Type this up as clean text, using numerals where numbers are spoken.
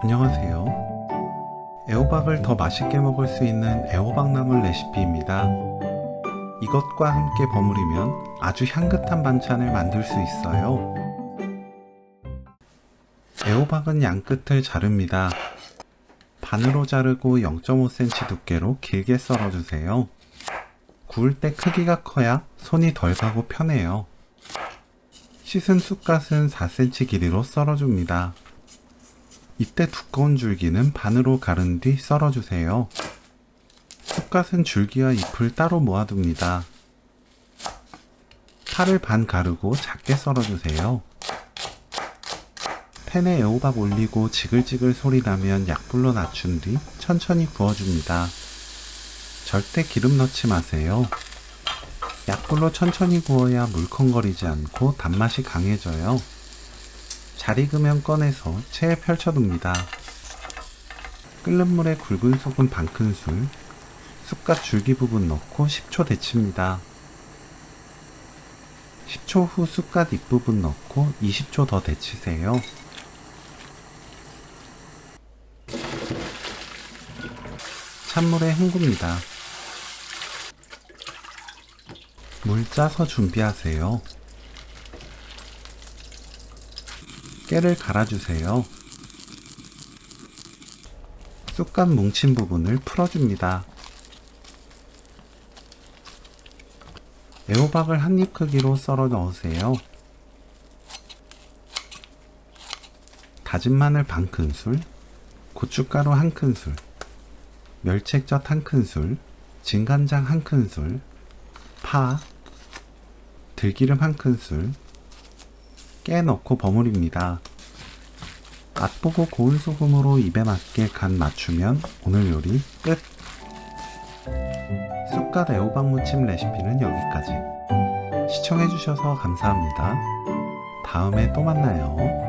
안녕하세요. 애호박을 더 맛있게 먹을 수 있는 애호박나물 레시피입니다. 이것과 함께 버무리면 아주 향긋한 반찬을 만들 수 있어요. 애호박은 양끝을 자릅니다. 반으로 자르고 0.5cm 두께로 길게 썰어주세요. 구울 때 크기가 커야 손이 덜 가고 편해요. 씻은 쑥갓은 4cm 길이로 썰어줍니다. 이때 두꺼운 줄기는 반으로 가른 뒤 썰어주세요. 쑥갓은 줄기와 잎을 따로 모아둡니다. 파를 반 가르고 작게 썰어주세요. 팬에 애호박 올리고 지글지글 소리 나면 약불로 낮춘 뒤 천천히 구워줍니다. 절대 기름 넣지 마세요. 약불로 천천히 구워야 물컹거리지 않고 단맛이 강해져요. 잘 익으면 꺼내서 체에 펼쳐둡니다. 끓는 물에 굵은 소금 반큰술, 쑥갓 줄기 부분 넣고 10초 데칩니다. 10초 후 쑥갓 잎부분 넣고 20초 더 데치세요. 찬물에 헹굽니다. 물 짜서 준비하세요. 깨를 갈아주세요. 쑥갓 뭉친 부분을 풀어줍니다. 애호박을 한 입 크기로 썰어 넣으세요. 다진 마늘 반 큰술, 고춧가루 한 큰술, 멸치액젓 한 큰술, 진간장 한 큰술, 파, 들기름 한 큰술, 깨 넣고 버무립니다. 맛보고 고운 소금으로 입에 맞게 간 맞추면 오늘 요리 끝! 쑥갓 애호박 무침 레시피는 여기까지. 시청해주셔서 감사합니다. 다음에 또 만나요.